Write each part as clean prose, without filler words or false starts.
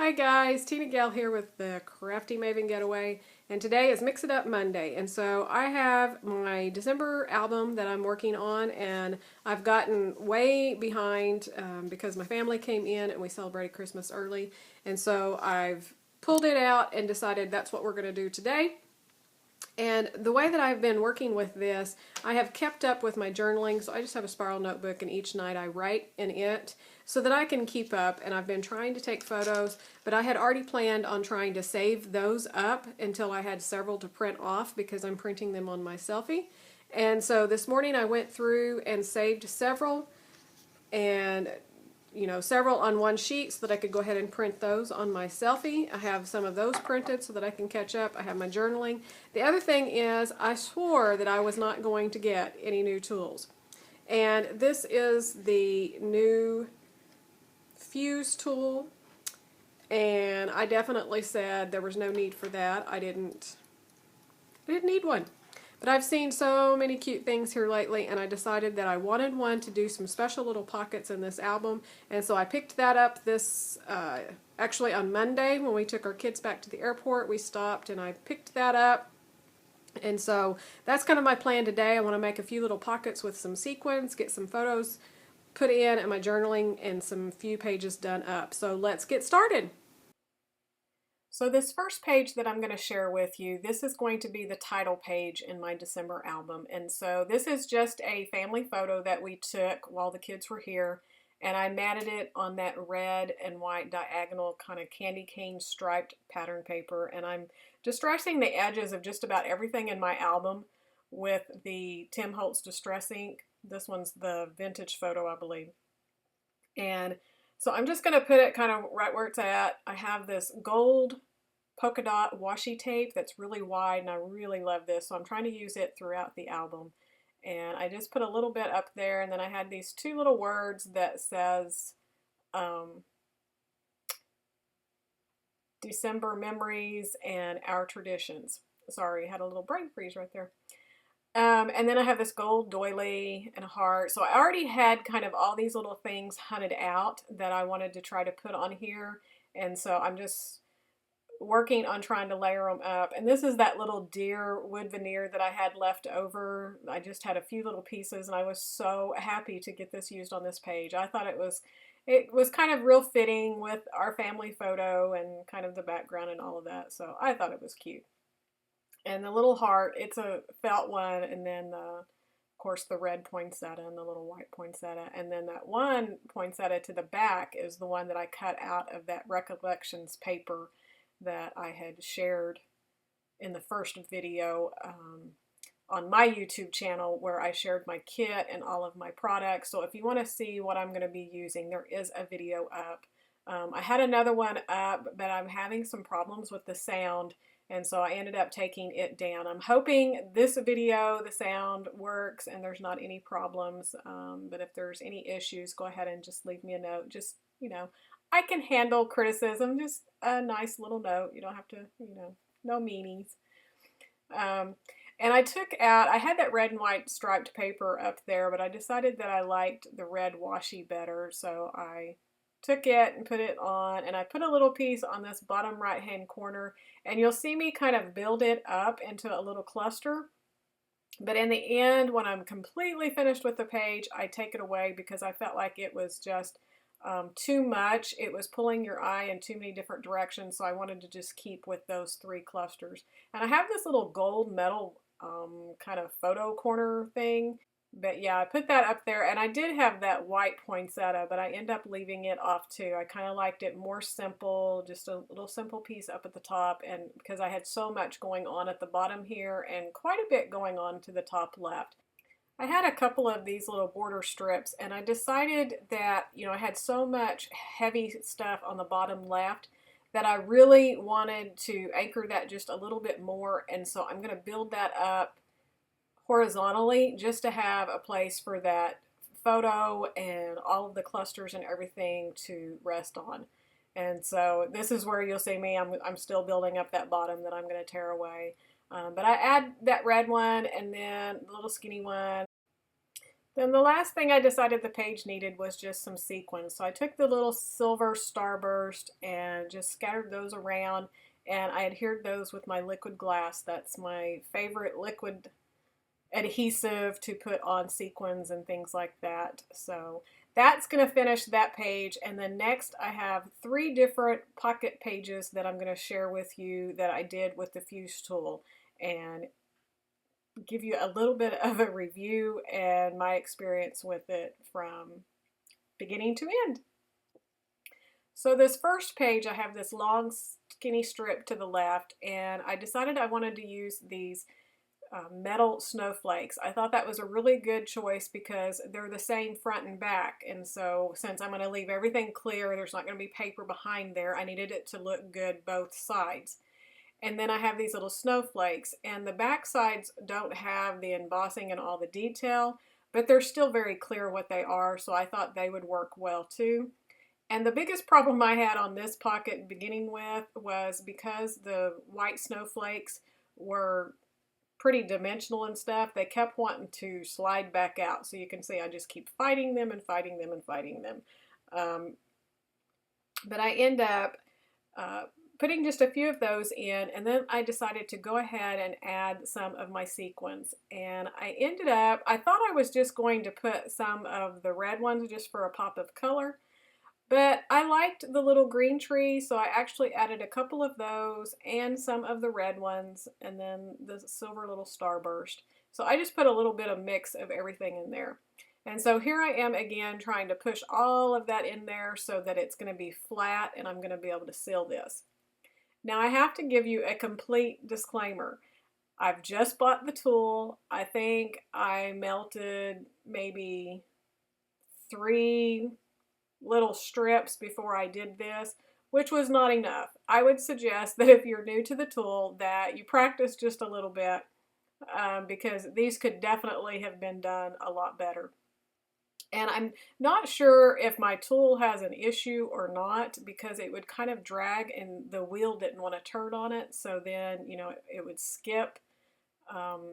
Hi guys, TinaGale here with the Crafty Maven Getaway, and today is Mix It Up Monday. And so I have my December album that I'm working on, and I've gotten way behind because my family came in and we celebrated Christmas early. And so I've pulled it out and decided that's what we're going to do today. And the way that I've been working with this, I have kept up with my journaling, so I just have a spiral notebook and each night I write in it so that I can keep up. And I've been trying to take photos, but I had already planned on trying to save those up until I had several to print off because I'm printing them on my selfie. And so this morning I went through and saved several, and several on one sheet so that I could go ahead and print those on my selfie. I have some of those printed so that I can catch up. I have my journaling. The other thing is I swore that I was not going to get any new tools. And this is the new fuse tool. And I definitely said there was no need for that. I didn't need one. But I've seen so many cute things here lately, and I decided that I wanted one to do some special little pockets in this album. And so I picked that up actually on Monday when we took our kids back to the airport. We stopped and I picked that up. And so that's kind of my plan today. I want to make a few little pockets with some sequins, get some photos put in and my journaling and some few pages done up. So let's get started. So this first page that I'm going to share with you, this is going to be the title page in my December album. And so this is just a family photo that we took while the kids were here. And I matted it on that red and white diagonal kind of candy cane striped pattern paper. And I'm distressing the edges of just about everything in my album with the Tim Holtz Distress ink. This one's the vintage photo, I believe. And so I'm just going to put it kind of right where it's at. I have this gold polka dot washi tape that's really wide, and I really love this, so I'm trying to use it throughout the album. And I just put a little bit up there, and then I had these two little words that says December memories and our traditions. Sorry, I had a little brain freeze right there. And then I have this gold doily and a heart. So I already had kind of all these little things hunted out that I wanted to try to put on here. And so I'm just working on trying to layer them up. And this is that little deer wood veneer that I had left over. I just had a few little pieces and I was so happy to get this used on this page. I thought it was kind of real fitting with our family photo and kind of the background and all of that. So I thought it was cute. And the little heart, it's a felt one, and then of course the red poinsettia and the little white poinsettia, and then that one poinsettia to the back is the one that I cut out of that recollections paper that I had shared in the first video on my YouTube channel, where I shared my kit and all of my products. So if you want to see what I'm going to be using, there is a video up. I had another one up, but I'm having some problems with the sound, and so I ended up taking it down. I'm hoping this video, the sound works and there's not any problems. But if there's any issues, go ahead and just leave me a note. Just, I can handle criticism. Just a nice little note. You don't have to, no meanies. And I had that red and white striped paper up there, but I decided that I liked the red washi better. So I took it and put it on, and I put a little piece on this bottom right hand corner, and you'll see me kind of build it up into a little cluster. But in the end, when I'm completely finished with the page, I take it away because I felt like it was just too much. It was pulling your eye in too many different directions, so I wanted to just keep with those three clusters. And I have this little gold metal kind of photo corner thing. But yeah, I put that up there, and I did have that white poinsettia, but I end up leaving it off too. I kind of liked it more simple, just a little simple piece up at the top, and because I had so much going on at the bottom here and quite a bit going on to the top left. I had a couple of these little border strips, and I decided that, I had so much heavy stuff on the bottom left that I really wanted to anchor that just a little bit more, and so I'm going to build that up horizontally just to have a place for that photo and all of the clusters and everything to rest on. And so this is where you'll see me. I'm still building up that bottom that I'm going to tear away. But I add that red one and then the little skinny one. Then the last thing I decided the page needed was just some sequins. So I took the little silver starburst and just scattered those around, and I adhered those with my liquid glass. That's my favorite liquid adhesive to put on sequins and things like that. So that's going to finish that page. And then next I have 3 different pocket pages that I'm going to share with you that I did with the fuse tool, and give you a little bit of a review and my experience with it from beginning to end. So this first page, I have this long skinny strip to the left, and I decided I wanted to use these metal snowflakes. I thought that was a really good choice because they're the same front and back, and so since I'm going to leave everything clear, there's not going to be paper behind there, I needed it to look good both sides. And then I have these little snowflakes, and the back sides don't have the embossing and all the detail, but they're still very clear what they are, so I thought they would work well too. And the biggest problem I had on this pocket beginning with was because the white snowflakes were pretty dimensional and stuff, they kept wanting to slide back out. So you can see I just keep fighting them and fighting them and fighting them. But I end up putting just a few of those in, and then I decided to go ahead and add some of my sequins. And I thought I was just going to put some of the red ones just for a pop of color, but I liked the little green tree, so I actually added a couple of those and some of the red ones, and then the silver little starburst. So I just put a little bit of mix of everything in there. And so here I am again trying to push all of that in there so that it's going to be flat and I'm going to be able to seal this. Now I have to give you a complete disclaimer. I've just bought the tool. I think I melted maybe 3 little strips before I did this, which was not enough. I would suggest that if you're new to the tool that you practice just a little bit, because these could definitely have been done a lot better. And I'm not sure if my tool has an issue or not, because it would kind of drag and the wheel didn't want to turn on it. So then, you know, it would skip.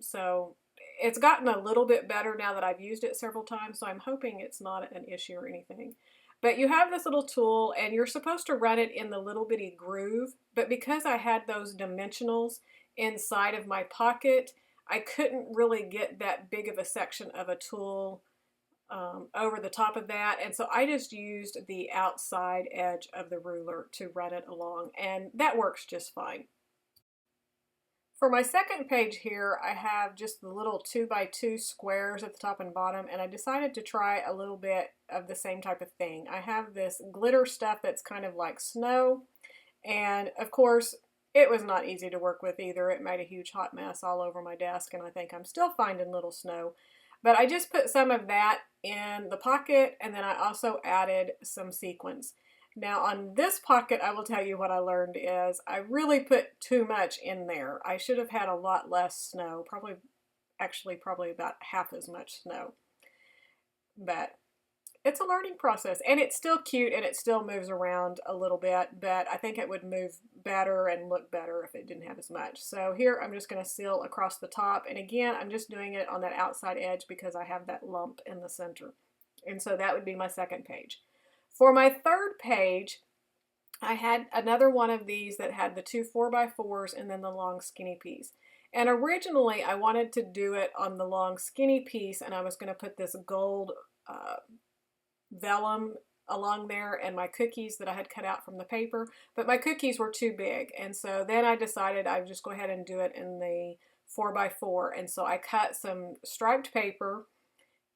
So it's gotten a little bit better now that I've used it several times. So I'm hoping it's not an issue or anything. But you have this little tool and you're supposed to run it in the little bitty groove. But because I had those dimensionals inside of my pocket, I couldn't really get that big of a section of a tool over the top of that, and so I just used the outside edge of the ruler to run it along, and that works just fine. For my second page here, I have just the little 2x2 squares at the top and bottom, and I decided to try a little bit of the same type of thing. I have this glitter stuff that's kind of like snow, and of course it was not easy to work with either. It made a huge hot mess all over my desk, and I think I'm still finding little snow. But I just put some of that in the pocket, and then I also added some sequins. Now on this pocket, I will tell you what I learned is I really put too much in there. I should have had a lot less snow, probably about half as much snow. But it's a learning process, and it's still cute and it still moves around a little bit, but I think it would move better and look better if it didn't have as much. So here I'm just going to seal across the top, and again I'm just doing it on that outside edge because I have that lump in the center. And so that would be my second page. For my third page, I had another one of these that had the 2 4x4s and then the long skinny piece. And originally I wanted to do it on the long skinny piece, and I was going to put this gold vellum along there and my cookies that I had cut out from the paper, but my cookies were too big, and so then I decided I would just go ahead and do it in the 4x4, and so I cut some striped paper,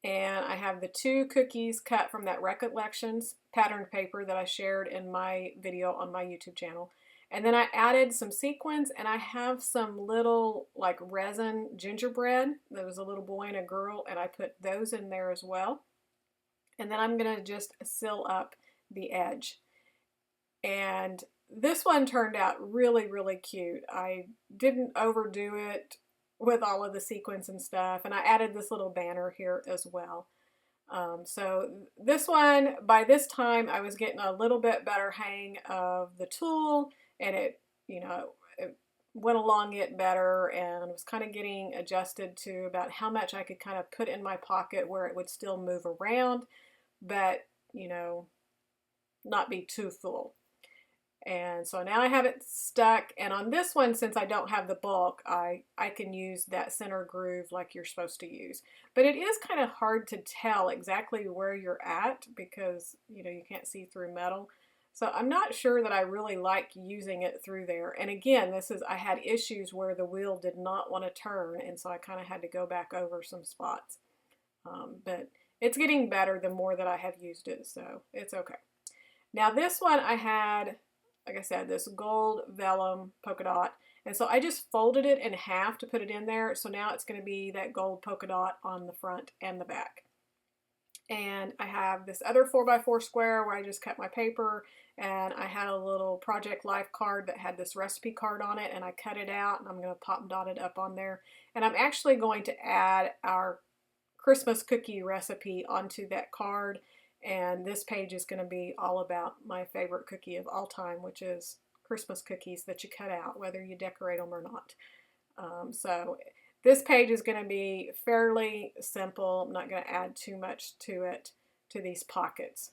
and I have the 2 cookies cut from that Recollections patterned paper that I shared in my video on my YouTube channel. And then I added some sequins, and I have some little like resin gingerbread. There was a little boy and a girl, and I put those in there as well. And then I'm going to just seal up the edge. And this one turned out really, really cute. I didn't overdo it with all of the sequins and stuff. And I added this little banner here as well. So this one, by this time, I was getting a little bit better hang of the tool. And it, you know, went along it better and was kind of getting adjusted to about how much I could kind of put in my pocket where it would still move around, but, you know, not be too full. And so now I have it stuck, and on this one, since I don't have the bulk, I can use that center groove like you're supposed to use. But it is kind of hard to tell exactly where you're at because, you know, you can't see through metal. So I'm not sure that I really like using it through there. And again, I had issues where the wheel did not want to turn, and so I kind of had to go back over some spots. But it's getting better the more that I have used it, so it's okay. Now this one I had, like I said, this gold vellum polka dot. And so I just folded it in half to put it in there. So now it's going to be that gold polka dot on the front and the back. And I have this other 4x4 square where I just cut my paper, and I had a little Project Life card that had this recipe card on it, and I cut it out and I'm going to pop and dot it up on there. And I'm actually going to add our Christmas cookie recipe onto that card. And this page is going to be all about my favorite cookie of all time, which is Christmas cookies that you cut out, whether you decorate them or not. So this page is going to be fairly simple. I'm not going to add too much to it, to these pockets.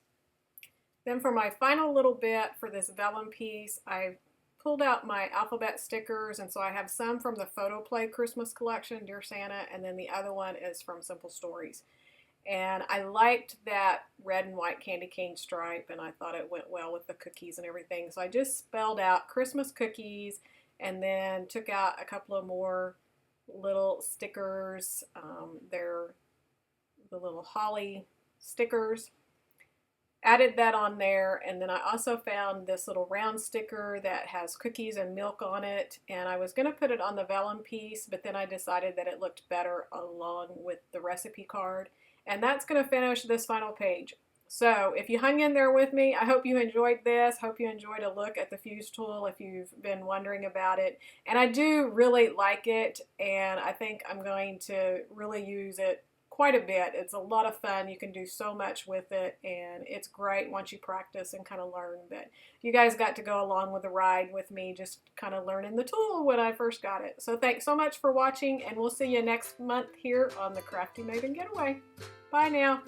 Then for my final little bit for this vellum piece, I pulled out my alphabet stickers, and so I have some from the Photo Play Christmas collection, Dear Santa, and then the other one is from Simple Stories. And I liked that red and white candy cane stripe, and I thought it went well with the cookies and everything. So I just spelled out Christmas cookies and then took out a couple of more little stickers. They're the little holly stickers. Added that on there, and then I also found this little round sticker that has cookies and milk on it, and I was going to put it on the vellum piece, but then I decided that it looked better along with the recipe card. And that's going to finish this final page. So if you hung in there with me, I hope you enjoyed this. Hope you enjoyed a look at the fuse tool if you've been wondering about it. And I do really like it, and I think I'm going to really use it quite a bit. It's a lot of fun. You can do so much with it, and it's great once you practice and kind of learn. But you guys got to go along with the ride with me, just kind of learning the tool when I first got it. So thanks so much for watching, and we'll see you next month here on the Crafty Maven Getaway. Bye now.